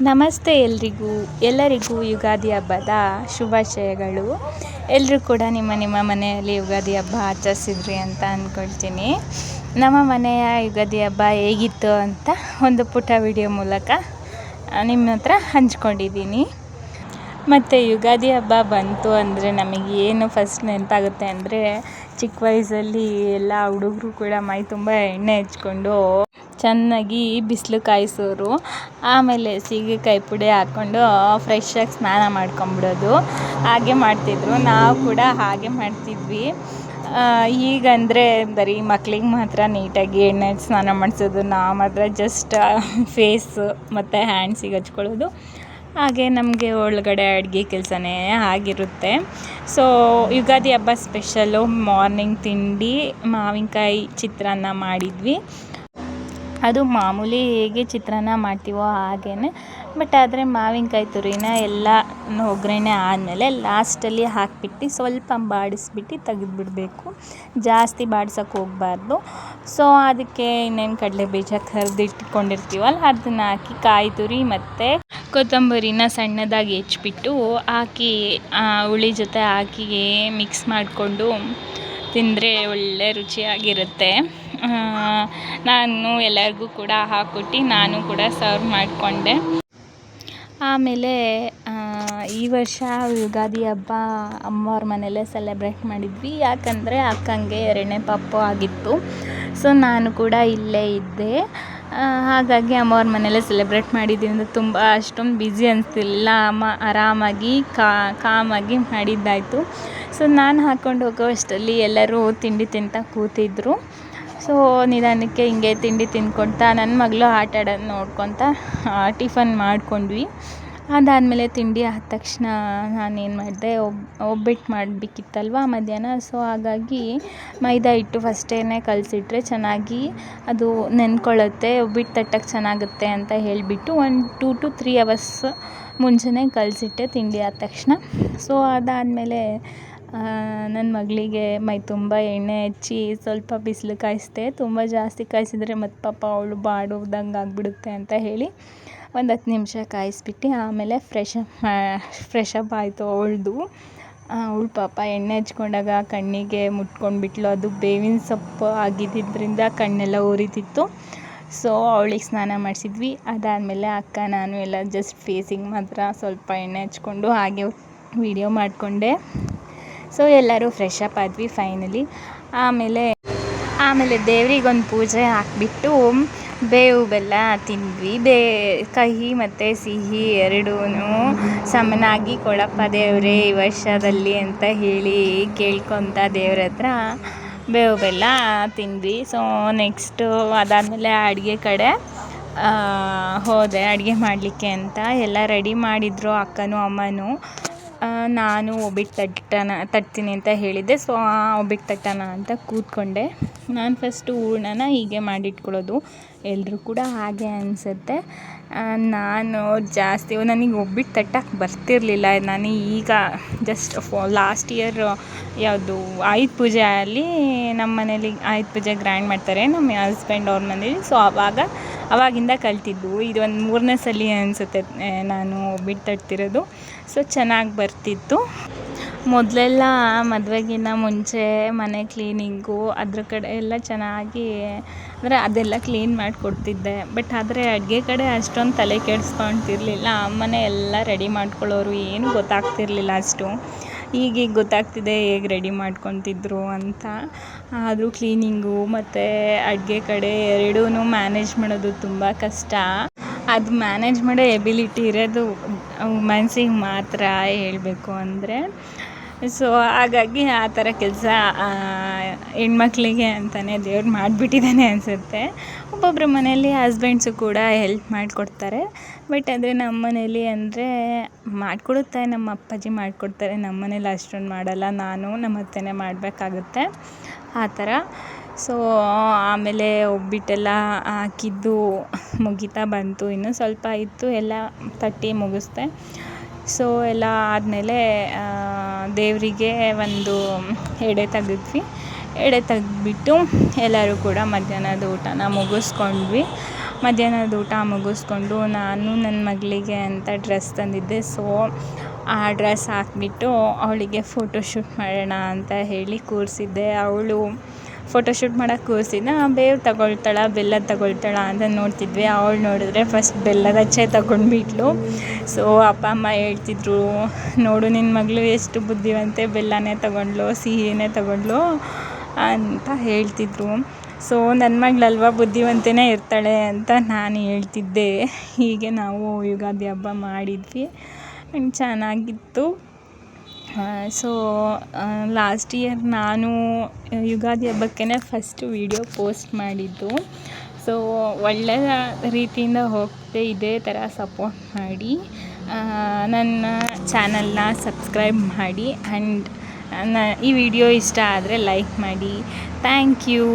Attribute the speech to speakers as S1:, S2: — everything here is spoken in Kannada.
S1: ನಮಸ್ತೆ ಎಲ್ಲರಿಗೂ ಯುಗಾದಿ ಹಬ್ಬದ ಶುಭಾಶಯಗಳು. ಎಲ್ಲರೂ ಕೂಡ ನಿಮ್ಮ ಮನೆಯಲ್ಲಿ ಯುಗಾದಿ ಹಬ್ಬ ಆಚರಿಸಿದ್ರಿ ಅಂತ ಅಂದ್ಕೊಳ್ತೀನಿ. ನಮ್ಮ ಮನೆಯ ಯುಗಾದಿ ಹಬ್ಬ ಹೇಗಿತ್ತು ಅಂತ ಒಂದು ಪುಟ್ಟ ವಿಡಿಯೋ ಮೂಲಕ ನಿಮ್ಮ ಹತ್ರ ಹಂಚ್ಕೊಂಡಿದ್ದೀನಿ. ಮತ್ತು ಯುಗಾದಿ ಹಬ್ಬ ಬಂತು ಅಂದರೆ ನಮಗೆ ಏನು ಫಸ್ಟ್ ನೆನಪಾಗುತ್ತೆ ಅಂದರೆ, ಚಿಕ್ಕ ವಯಸ್ಸಲ್ಲಿ ಎಲ್ಲ ಹುಡುಗರು ಕೂಡ ಮೈ ತುಂಬ ಎಣ್ಣೆ ಹಚ್ಕೊಂಡು ಚೆನ್ನಾಗಿ ಬಿಸಿಲು ಕಾಯಿಸೋರು. ಆಮೇಲೆ ಸೀಗೆಕಾಯಿ ಪುಡಿ ಹಾಕ್ಕೊಂಡು ಫ್ರೆಶ್ಶಾಗಿ ಸ್ನಾನ ಮಾಡ್ಕೊಂಬಿಡೋದು. ಹಾಗೆ ಮಾಡ್ತಿದ್ರು, ನಾವು ಕೂಡ ಹಾಗೆ ಮಾಡ್ತಿದ್ವಿ. ಈಗಂದರೆ ಬರೀ ಮಕ್ಳಿಗೆ ಮಾತ್ರ ನೀಟಾಗಿ ಎಣ್ಣೆ ಹಚ್ಚಿ ಸ್ನಾನ ಮಾಡಿಸೋದು, ನಾವು ಮಾತ್ರ ಜಸ್ಟ್ ಫೇಸ್ ಮತ್ತು ಹ್ಯಾಂಡ್ಸಿಗೆ ಹಚ್ಕೊಳ್ಳೋದು. ಹಾಗೆ ನಮಗೆ ಒಳಗಡೆ ಅಡುಗೆ ಕೆಲಸನೇ ಆಗಿರುತ್ತೆ. ಸೊ ಯುಗಾದಿ ಹಬ್ಬ ಸ್ಪೆಷಲ್ಲು ಮಾರ್ನಿಂಗ್ ತಿಂಡಿ ಮಾವಿನಕಾಯಿ ಚಿತ್ರಾನ್ನ ಮಾಡಿದ್ವಿ. ಅದು ಮಾಮೂಲಿ ಹೇಗೆ ಚಿತ್ರಾನ್ನ ಮಾಡ್ತೀವೋ ಹಾಗೇ, ಬಟ್ ಆದರೆ ಮಾವಿನಕಾಯಿ ತುರಿನ ಎಲ್ಲ ಒಗ್ಗರಣೆ ಆದಮೇಲೆ ಲಾಸ್ಟಲ್ಲಿ ಹಾಕಿಬಿಟ್ಟು ಸ್ವಲ್ಪ ಬಾಡಿಸ್ಬಿಟ್ಟು ತೆಗೆದುಬಿಡಬೇಕು. ಜಾಸ್ತಿ ಬಾಡ್ಸೋಕ್ಕೆ ಹೋಗಬಾರ್ದು. ಸೊ ಅದಕ್ಕೆ ಇನ್ನೇನು ಕಡಲೆ ಬೀಜ ಕರೆದಿಟ್ಕೊಂಡಿರ್ತೀವಲ್ಲ ಅದನ್ನು ಹಾಕಿ ಕಾಯಿ ತುರಿ ಮತ್ತು ಕೊತ್ತಂಬರಿನ ಸಣ್ಣದಾಗಿ ಹೆಚ್ಚಿಬಿಟ್ಟು ಹಾಕಿ ಹುಳಿ ಜೊತೆ ಹಾಕಿ ಮಿಕ್ಸ್ ಮಾಡಿಕೊಂಡು ತಿಂದರೆ ಒಳ್ಳೆ ರುಚಿಯಾಗಿರುತ್ತೆ. ನಾನು ಎಲ್ಲರಿಗೂ ಕೂಡ ಹಾಕ್ಕೊಟ್ಟು ನಾನು ಕೂಡ ಸರ್ವ್ ಮಾಡಿಕೊಂಡೆ. ಆಮೇಲೆ ಈ ವರ್ಷ ಯುಗಾದಿ ಹಬ್ಬ ಅಮ್ಮವ್ರ ಮನೆಯಲ್ಲೇ ಸೆಲೆಬ್ರೇಟ್ ಮಾಡಿದ್ವಿ. ಯಾಕಂದರೆ ಅಕ್ಕಂಗೆ 2ನೇ ಪಾಪು ಆಗಿತ್ತು. ಸೊ ನಾನು ಕೂಡ ಇಲ್ಲೇ ಇದ್ದೆ. ಹಾಗಾಗಿ ಅಮ್ಮವ್ರ ಮನೆಯಲ್ಲೇ ಸೆಲೆಬ್ರೇಟ್ ಮಾಡಿದ್ದರಿಂದ ತುಂಬ ಅಷ್ಟೊಂದು ಬ್ಯುಸಿ ಅನಿಸ್ತಿರ್ಲಿಲ್ಲ. ಅಮ್ಮ ಆರಾಮಾಗಿ ಕಾಮಾಗಿ ಮಾಡಿದ್ದಾಯಿತು. ಸೊ ನಾನು ಹಾಕ್ಕೊಂಡು ಹೋಗೋ ಅಷ್ಟರಲ್ಲಿ ಎಲ್ಲರೂ ತಿಂಡಿ ತಿಂತಾ ಕೂತಿದ್ರು. ಸೊ ನಿಧಾನಕ್ಕೆ ಹಿಂಗೆ ತಿಂಡಿ ತಿಂದ್ಕೊಳ್ತಾ ನನ್ನ ಮಗಳು ಆಟ ಆಡೋದು ನೋಡ್ಕೊತಾ ಟಿಫನ್ ಮಾಡ್ಕೊಂಡ್ವಿ. ಅದಾದಮೇಲೆ ತಿಂಡಿ ಆದ ತಕ್ಷಣ ನಾನೇನು ಮಾಡಿದೆ, ಒಬ್ಬಟ್ಟು ಮಾಡಬೇಕಿತ್ತಲ್ವ ಮಧ್ಯಾಹ್ನ. ಸೊ ಹಾಗಾಗಿ ಮೈದಾ ಹಿಟ್ಟು ಫಸ್ಟೇ ಕಲಸಿಟ್ರೆ ಚೆನ್ನಾಗಿ ಅದು ನೆನ್ಕೊಳ್ಳುತ್ತೆ, ಒಬ್ಬಟ್ಟು ತಟ್ಟಕ್ಕೆ ಚೆನ್ನಾಗುತ್ತೆ ಅಂತ ಹೇಳಿಬಿಟ್ಟು 1 to 3 hours ಮುಂಚೆನೇ ಕಲಸಿಟ್ಟೆ ತಿಂಡಿ ಆದ ತಕ್ಷಣ. ಸೊ ಅದಾದಮೇಲೆ ನನ್ನ ಮಗಳಿಗೆ ಮೈ ತುಂಬ ಎಣ್ಣೆ ಹಚ್ಚಿ ಸ್ವಲ್ಪ ಬಿಸಿಲು ಕಾಯಿಸಿದೆ. ತುಂಬ ಜಾಸ್ತಿ ಕಾಯಿಸಿದ್ರೆ ಮತ್ತು ಪಾಪ ಅವಳು ಬಾಡೋದಂಗೆ ಆಗಿಬಿಡುತ್ತೆ ಅಂತ ಹೇಳಿ ಒಂದು 10 ನಿಮಿಷ ಕಾಯಿಸ್ಬಿಟ್ಟು ಆಮೇಲೆ ಫ್ರೆಶ್ ಅಪ್ ಆಯಿತು ಅವಳು ಪಾಪ ಎಣ್ಣೆ ಹಚ್ಕೊಂಡಾಗ ಕಣ್ಣಿಗೆ ಮುಟ್ಕೊಂಡ್ಬಿಟ್ಲು. ಅದು ಬೇವಿನ ಸೊಪ್ಪು ಆಗಿದ್ದರಿಂದ ಕಣ್ಣೆಲ್ಲ ಉರಿತಿತ್ತು. ಸೊ ಅವಳಿಗೆ ಸ್ನಾನ ಮಾಡಿಸಿದ್ವಿ. ಅದಾದಮೇಲೆ ಅಕ್ಕ ನಾನು ಎಲ್ಲ ಜಸ್ಟ್ ಫೇಸಿಗೆ ಮಾತ್ರ ಸ್ವಲ್ಪ ಎಣ್ಣೆ ಹಚ್ಕೊಂಡು ಹಾಗೆ ವಿಡಿಯೋ ಮಾಡಿಕೊಂಡೆ. ಸೊ ಎಲ್ಲರೂ ಫ್ರೆಶ್ ಅಪ್ ಆದ್ವಿ ಫೈನಲಿ. ಆಮೇಲೆ ದೇವ್ರಿಗೊಂದು ಪೂಜೆ ಹಾಕಿಬಿಟ್ಟು ಬೇವು ಬೆಲ್ಲ ತಿಂದ್ವಿ. ಕಹಿ ಮತ್ತು ಸಿಹಿ ಎರಡೂ ಸಮನಾಗಿ ಕೊಡಪ್ಪ ದೇವರೇ ಈ ವರ್ಷದಲ್ಲಿ ಅಂತ ಹೇಳಿ ಕೇಳ್ಕೊತ ದೇವ್ರ ಹತ್ರ ಬೇವು ಬೆಲ್ಲ ತಿಂದ್ವಿ. ಸೊ ನೆಕ್ಸ್ಟು ಅದಾದಮೇಲೆ ಅಡುಗೆ ಕಡೆ ಹೋದೆ ಅಡುಗೆ ಮಾಡಲಿಕ್ಕೆ ಅಂತ. ಎಲ್ಲ ರೆಡಿ ಮಾಡಿದರು ಅಕ್ಕನೂ ಅಮ್ಮನೂ. ನಾನು ಒಬ್ಬಟ್ಟು ತಟ್ತೀನಿ ಅಂತ ಹೇಳಿದ್ದೆ. ಸೊ ಒಬ್ಬಟ್ಟು ತಟ್ಟೋಣ ಅಂತ ಕೂತ್ಕೊಂಡೆ. ನಾನು ಫಸ್ಟು ಹೂರ್ಣನ ಹೀಗೆ ಮಾಡಿಟ್ಕೊಳ್ಳೋದು, ಎಲ್ಲರೂ ಕೂಡ ಹಾಗೆ ಅನಿಸುತ್ತೆ. ನಾನು ಜಾಸ್ತಿ ನನಗೆ ಒಬ್ಬಟ್ಟು ತಟ್ಟಕ್ಕೆ ಬರ್ತಿರಲಿಲ್ಲ. ನಾನು ಈಗ ಜಸ್ಟ್ ಲಾಸ್ಟ್ ಇಯರ್ ಯಾವುದು ಆಯುಧ ಪೂಜೆ ಅಲ್ಲಿ ನಮ್ಮ ಮನೇಲಿ ಆಯುಧ ಪೂಜೆ ಗ್ರ್ಯಾಂಡ್ ಮಾಡ್ತಾರೆ ನಮ್ಮ ಹಸ್ಬೆಂಡ್ ಅವ್ರ ಮನೇಲಿ. ಸೊ ಅವಾಗಿಂದ ಕಲ್ತಿದ್ದು. ಇದು ಒಂದು 3ನೇ ಸಲ ಅನಿಸುತ್ತೆ ನಾನು ಒಬ್ಬಟ್ಟು ತಟ್ತಿರೋದು. ಸೊ ಚೆನ್ನಾಗಿ ಬರ್ತಿತ್ತು. ಮೊದಲೆಲ್ಲ ಮದುವೆಗಿನ್ನ ಮುಂಚೆ ಮನೆ ಕ್ಲೀನಿಂಗು ಅದ್ರ ಕಡೆ ಎಲ್ಲ ಚೆನ್ನಾಗಿ ಅಂದರೆ ಅದೆಲ್ಲ ಕ್ಲೀನ್ ಮಾಡಿಕೊಡ್ತಿದ್ದೆ. ಬಟ್ ಆದರೆ ಅಡುಗೆ ಕಡೆ ಅಷ್ಟೊಂದು ತಲೆ ಕೆಡಿಸ್ಕೊಳ್ತಿರ್ಲಿಲ್ಲ. ಅಮ್ಮನೇ ಎಲ್ಲ ರೆಡಿ ಮಾಡ್ಕೊಳ್ಳೋರು, ಏನು ಗೊತ್ತಾಗ್ತಿರ್ಲಿಲ್ಲ ಅಷ್ಟು. ಈಗೀಗ ಗೊತ್ತಾಗ್ತಿದೆ ಹೇಗೆ ರೆಡಿ ಮಾಡ್ಕೊತಿದ್ರು ಅಂತ. ಆದರೂ ಕ್ಲೀನಿಂಗು ಮತ್ತು ಅಡುಗೆ ಕಡೆ ಎರಡೂ ಮ್ಯಾನೇಜ್ ಮಾಡೋದು ತುಂಬ ಕಷ್ಟ. ಅದು ಮ್ಯಾನೇಜ್ ಮಾಡೋ ಎಬಿಲಿಟಿ ಇರೋದು ಮನ್ಸಿಗೆ ಮಾತ್ರ ಹೇಳಬೇಕು ಅಂದರೆ. ಸೊ ಹಾಗಾಗಿ ಆ ಥರ ಕೆಲಸ ಹೆಣ್ಮಕ್ಳಿಗೆ ಅಂತಲೇ ದೇವ್ರು ಮಾಡಿಬಿಟ್ಟಿದ್ದಾನೆ ಅನಿಸುತ್ತೆ. ಒಬ್ಬೊಬ್ಬರ ಮನೆಯಲ್ಲಿ ಹಸ್ಬೆಂಡ್ಸು ಕೂಡ ಹೆಲ್ಪ್ ಮಾಡಿಕೊಡ್ತಾರೆ. ಬಟ್ ಆದರೆ ನಮ್ಮ ಮನೇಲಿ ಅಂದರೆ ಮಾಡಿಕೊಡುತ್ತೆ, ನಮ್ಮ ಅಪ್ಪಾಜಿ ಮಾಡಿಕೊಡ್ತಾರೆ. ನಮ್ಮ ಮನೇಲಿ ಅಷ್ಟೊಂದು ಮಾಡಲ್ಲ, ನಾನು ನಮ್ಮ ಅತ್ತೆನೇ ಮಾಡಬೇಕಾಗುತ್ತೆ ಆ ಥರ. ಸೊ ಆಮೇಲೆ ಒಬ್ಬಟ್ಟೆಲ್ಲ ಹಾಕಿದ್ದು ಮುಗಿತಾ ಬಂತು. ಇನ್ನೂ ಸ್ವಲ್ಪ ಇತ್ತು, ಎಲ್ಲ ತಟ್ಟಿ ಮುಗಿಸ್ದೆ. ಸೊ ಎಲ್ಲ ಆದಮೇಲೆ ದೇವರಿಗೆ ಒಂದು ಎಡೆ ತೆಗೆದ್ವಿ. ಎಡೆ ತೆಗೆದ್ಬಿಟ್ಟು ಎಲ್ಲರೂ ಕೂಡ ಮಧ್ಯಾಹ್ನದ ಊಟನ ಮುಗಿಸ್ಕೊಂಡ್ವಿ. ಮಧ್ಯಾಹ್ನದ ಊಟ ಮುಗಿಸ್ಕೊಂಡು ನಾನು ನನ್ನ ಮಗಳಿಗೆ ಅಂತ ಡ್ರೆಸ್ ತಂದಿದ್ದೆ. ಸೊ ಆ ಡ್ರೆಸ್ ಹಾಕ್ಬಿಟ್ಟು ಅವಳಿಗೆ ಫೋಟೋಶೂಟ್ ಮಾಡೋಣ ಅಂತ ಹೇಳಿ ಕೂರಿಸಿದ್ದೆ. ಅವಳು ಫೋಟೋಶೂಟ್ ಮಾಡೋಕ್ಕೆ ಕೂರಿಸಿದ್ದೆ. ಬೇವು ತಗೊಳ್ತಾಳ ಬೆಲ್ಲ ತಗೊಳ್ತಾಳ ಅಂತ ನೋಡ್ತಿದ್ವಿ. ಅವಳು ನೋಡಿದ್ರೆ ಫಸ್ಟ್ ಬೆಲ್ಲದ ಹಚ್ಚೆ ತಗೊಂಡ್ಬಿಟ್ಲು. ಸೊ ಅಪ್ಪ ಅಮ್ಮ ಹೇಳ್ತಿದ್ರು, ನೋಡು ನಿನ್ನ ಮಗಳು ಎಷ್ಟು ಬುದ್ಧಿವಂತೆ, ಬೆಲ್ಲನೇ ತಗೊಂಡ್ಲು, ಸಿಹಿನೇ ತಗೊಂಡ್ಲು ಅಂತ ಹೇಳ್ತಿದ್ರು. ಸೊ ನನ್ನ ಮಗಳಲ್ವ ಬುದ್ಧಿವಂತೆಯೇ ಇರ್ತಾಳೆ ಅಂತ ನಾನು ಹೇಳ್ತಿದ್ದೆ. ಹೀಗೆ ನಾವು ಯುಗಾದಿ ಹಬ್ಬ ಮಾಡಿದ್ವಿ. ಚೆನ್ನಾಗಿತ್ತು. ಸೊ ಲಾಸ್ಟ್ ಇಯರ್ ನಾನು ಯುಗಾದಿ ಹಬ್ಬಕ್ಕೇ ಫಸ್ಟ್ ವೀಡಿಯೋ ಪೋಸ್ಟ್ ಮಾಡಿದ್ದು. ಸೊ ಒಳ್ಳೆಯ ರೀತಿಯಿಂದ ಹೋಗ್ತೆ, ಇದೇ ಥರ ಸಪೋರ್ಟ್ ಮಾಡಿ, ನನ್ನ ಚಾನಲ್ನ ಸಬ್ಸ್ಕ್ರೈಬ್ ಮಾಡಿ ಆ್ಯಂಡ್ ಈ ವಿಡಿಯೋ ಇಷ್ಟ ಆದರೆ ಲೈಕ್ ಮಾಡಿ. Thank you.